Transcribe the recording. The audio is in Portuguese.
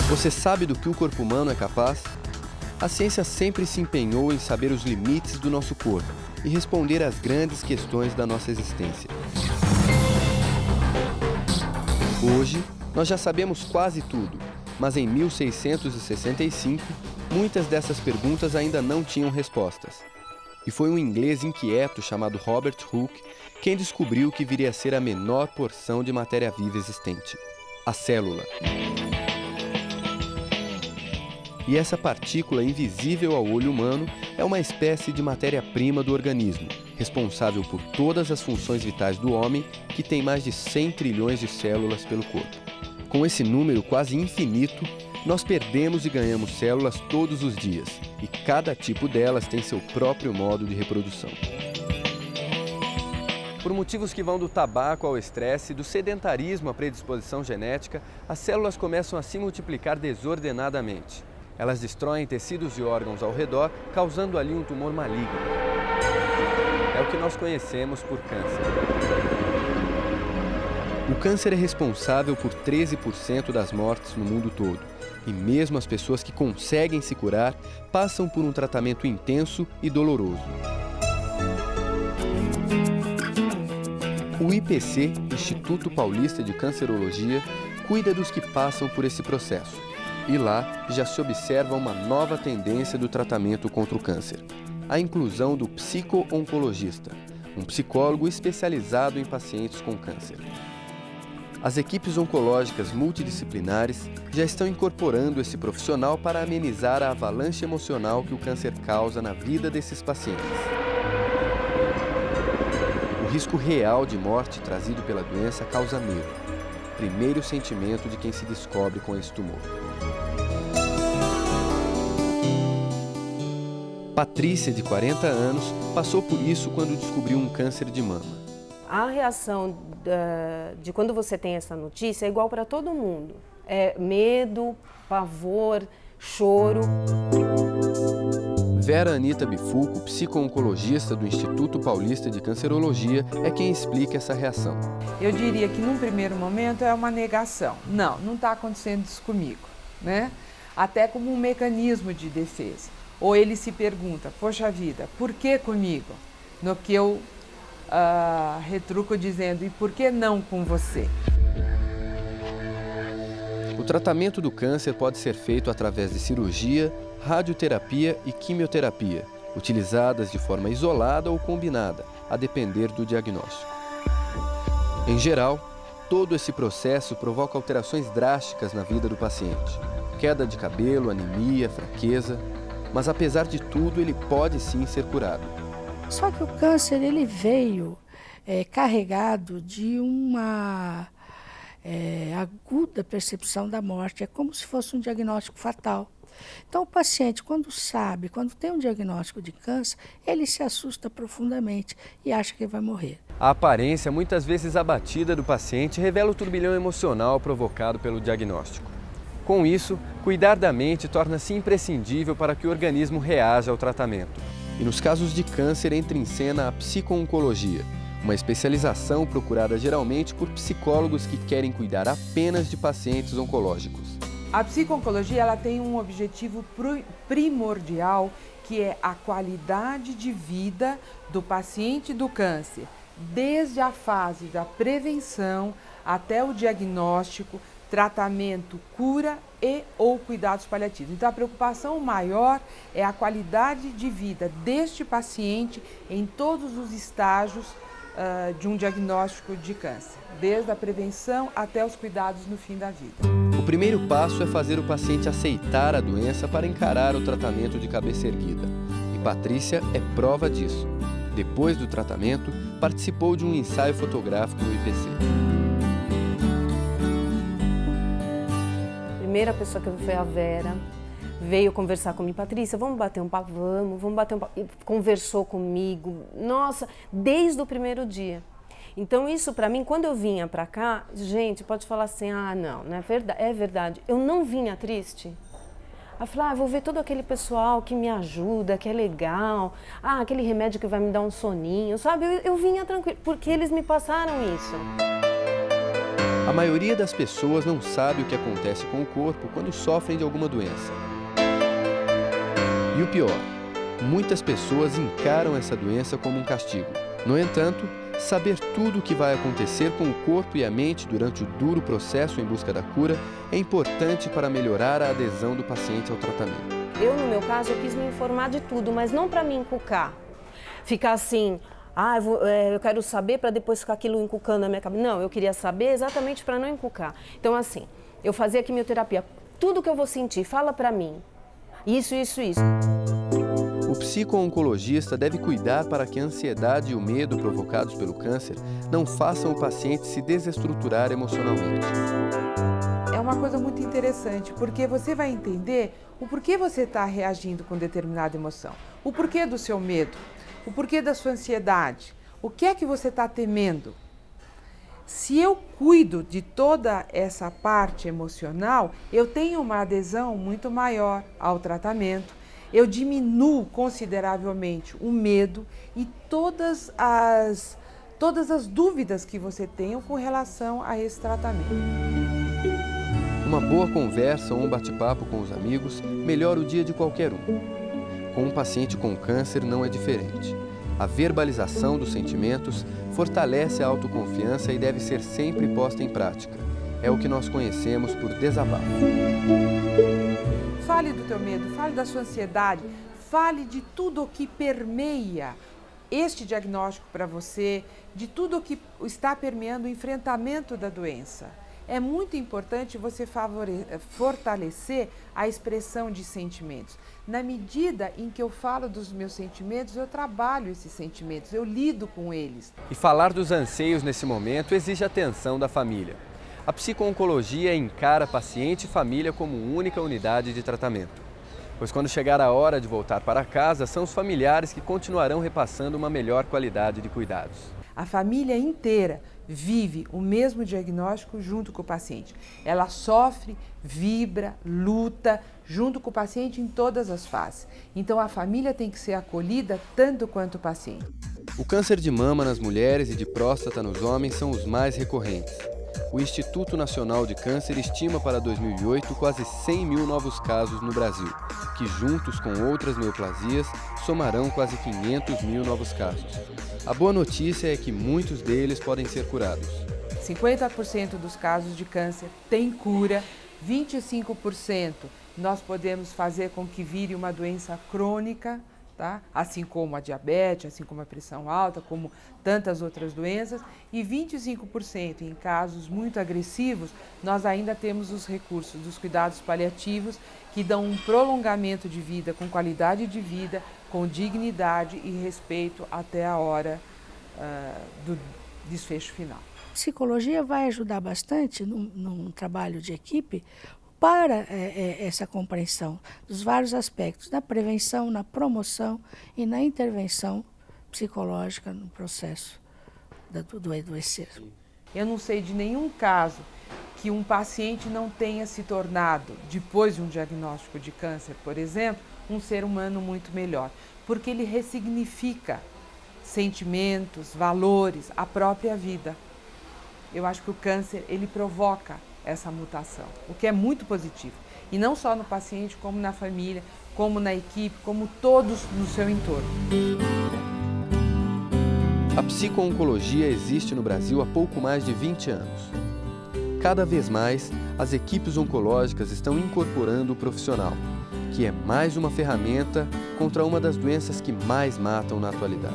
Você sabe do que o corpo humano é capaz? A ciência sempre se empenhou em saber os limites do nosso corpo e responder às grandes questões da nossa existência. Hoje, nós já sabemos quase tudo, mas em 1665, muitas dessas perguntas ainda não tinham respostas. E foi um inglês inquieto chamado Robert Hooke quem descobriu que viria a ser a menor porção de matéria viva existente: a célula. E essa partícula invisível ao olho humano é uma espécie de matéria-prima do organismo, responsável por todas as funções vitais do homem, que tem mais de 100 trilhões de células pelo corpo. Com esse número quase infinito, nós perdemos e ganhamos células todos os dias, e cada tipo delas tem seu próprio modo de reprodução. Por motivos que vão do tabaco ao estresse, do sedentarismo à predisposição genética, as células começam a se multiplicar desordenadamente. Elas destroem tecidos e órgãos ao redor, causando ali um tumor maligno. É o que nós conhecemos por câncer. O câncer é responsável por 13% das mortes no mundo todo. E mesmo as pessoas que conseguem se curar passam por um tratamento intenso e doloroso. O IPC, Instituto Paulista de Cancerologia, cuida dos que passam por esse processo. E lá já se observa uma nova tendência do tratamento contra o câncer: a inclusão do psico-oncologista, um psicólogo especializado em pacientes com câncer. As equipes oncológicas multidisciplinares já estão incorporando esse profissional para amenizar a avalanche emocional que o câncer causa na vida desses pacientes. O risco real de morte trazido pela doença causa medo, primeiro sentimento de quem se descobre com esse tumor. Patrícia, de 40 anos, passou por isso quando descobriu um câncer de mama. A reação de quando você tem essa notícia é igual para todo mundo. É medo, pavor, choro. Vera Anita Bifuco, psico-oncologista do Instituto Paulista de Cancerologia, é quem explica essa reação. Eu diria que num primeiro momento é uma negação. Não está acontecendo isso comigo, né? Até como um mecanismo de defesa. Ou ele se pergunta, poxa vida, por que comigo? No que eu retruco dizendo, e por que não com você? O tratamento do câncer pode ser feito através de cirurgia, radioterapia e quimioterapia, utilizadas de forma isolada ou combinada, a depender do diagnóstico. Em geral, todo esse processo provoca alterações drásticas na vida do paciente: queda de cabelo, anemia, fraqueza. Mas apesar de tudo, ele pode sim ser curado. Só que o câncer ele veio carregado de uma aguda percepção da morte. É como se fosse um diagnóstico fatal. Então o paciente, quando tem um diagnóstico de câncer, ele se assusta profundamente e acha que vai morrer. A aparência, muitas vezes abatida do paciente, revela o turbilhão emocional provocado pelo diagnóstico. Com isso, cuidar da mente torna-se imprescindível para que o organismo reaja ao tratamento. E nos casos de câncer entra em cena a psico-oncologia, uma especialização procurada geralmente por psicólogos que querem cuidar apenas de pacientes oncológicos. A psico-oncologia ela tem um objetivo primordial, que é a qualidade de vida do paciente do câncer, desde a fase da prevenção até o diagnóstico, tratamento, cura e ou cuidados paliativos. Então a preocupação maior é a qualidade de vida deste paciente em todos os estágios de um diagnóstico de câncer, desde a prevenção até os cuidados no fim da vida. O primeiro passo é fazer o paciente aceitar a doença para encarar o tratamento de cabeça erguida. E Patrícia é prova disso. Depois do tratamento, participou de um ensaio fotográfico no IPC. A primeira pessoa que eu vi foi a Vera, veio conversar comigo, Patrícia, vamos bater um papo, vamos bater um papo. E conversou comigo, nossa, desde o primeiro dia. Então isso para mim, quando eu vinha para cá, gente, pode falar assim, ah, não é verdade, eu não vinha triste. Eu falei, vou ver todo aquele pessoal que me ajuda, que é legal, aquele remédio que vai me dar um soninho, sabe? Eu vinha tranquilo, porque eles me passaram isso. A maioria das pessoas não sabe o que acontece com o corpo quando sofrem de alguma doença. E o pior, muitas pessoas encaram essa doença como um castigo. No entanto, saber tudo o que vai acontecer com o corpo e a mente durante o duro processo em busca da cura é importante para melhorar a adesão do paciente ao tratamento. Eu, no meu caso, eu quis me informar de tudo, mas não para me encucar. Ficar assim, eu quero saber para depois ficar aquilo encucando na minha cabeça. Não, eu queria saber exatamente para não encucar. Então, assim, eu fazia quimioterapia. Tudo que eu vou sentir, fala para mim. Isso. O psico-oncologista deve cuidar para que a ansiedade e o medo provocados pelo câncer não façam o paciente se desestruturar emocionalmente. É uma coisa muito interessante, porque você vai entender o porquê você está reagindo com determinada emoção, o porquê do seu medo, o porquê da sua ansiedade, o que é que você está temendo. Se eu cuido de toda essa parte emocional, eu tenho uma adesão muito maior ao tratamento, eu diminuo consideravelmente o medo e todas as dúvidas que você tem com relação a esse tratamento. Uma boa conversa ou um bate-papo com os amigos melhora o dia de qualquer um. Com um paciente com câncer não é diferente. A verbalização dos sentimentos fortalece a autoconfiança e deve ser sempre posta em prática. É o que nós conhecemos por desabafo. Fale do teu medo, fale da sua ansiedade, fale de tudo o que permeia este diagnóstico para você, de tudo o que está permeando o enfrentamento da doença. É muito importante você fortalecer a expressão de sentimentos. Na medida em que eu falo dos meus sentimentos, eu trabalho esses sentimentos, eu lido com eles. E falar dos anseios nesse momento exige atenção da família. A psico-oncologia encara paciente e família como única unidade de tratamento. Pois quando chegar a hora de voltar para casa, são os familiares que continuarão repassando uma melhor qualidade de cuidados. A família inteira vive o mesmo diagnóstico junto com o paciente. Ela sofre, vibra, luta junto com o paciente em todas as fases. Então a família tem que ser acolhida tanto quanto o paciente. O câncer de mama nas mulheres e de próstata nos homens são os mais recorrentes. O Instituto Nacional de Câncer estima para 2008 quase 100 mil novos casos no Brasil, que juntos com outras neoplasias somarão quase 500 mil novos casos. A boa notícia é que muitos deles podem ser curados. 50% dos casos de câncer têm cura, 25% nós podemos fazer com que vire uma doença crônica, tá? Assim como a diabetes, assim como a pressão alta, como tantas outras doenças, e 25% em casos muito agressivos, nós ainda temos os recursos dos cuidados paliativos que dão um prolongamento de vida, com qualidade de vida, com dignidade e respeito até a hora do desfecho final. A psicologia vai ajudar bastante num trabalho de equipe para essa compreensão dos vários aspectos da prevenção, na promoção e na intervenção psicológica no processo do adoecer. Eu não sei de nenhum caso que um paciente não tenha se tornado, depois de um diagnóstico de câncer, por exemplo, um ser humano muito melhor, porque ele ressignifica sentimentos, valores, a própria vida. Eu acho que o câncer, ele provoca essa mutação, o que é muito positivo. E não só no paciente, como na família, como na equipe, como todos no seu entorno. A psico-oncologia existe no Brasil há pouco mais de 20 anos. Cada vez mais, as equipes oncológicas estão incorporando o profissional, que é mais uma ferramenta contra uma das doenças que mais matam na atualidade.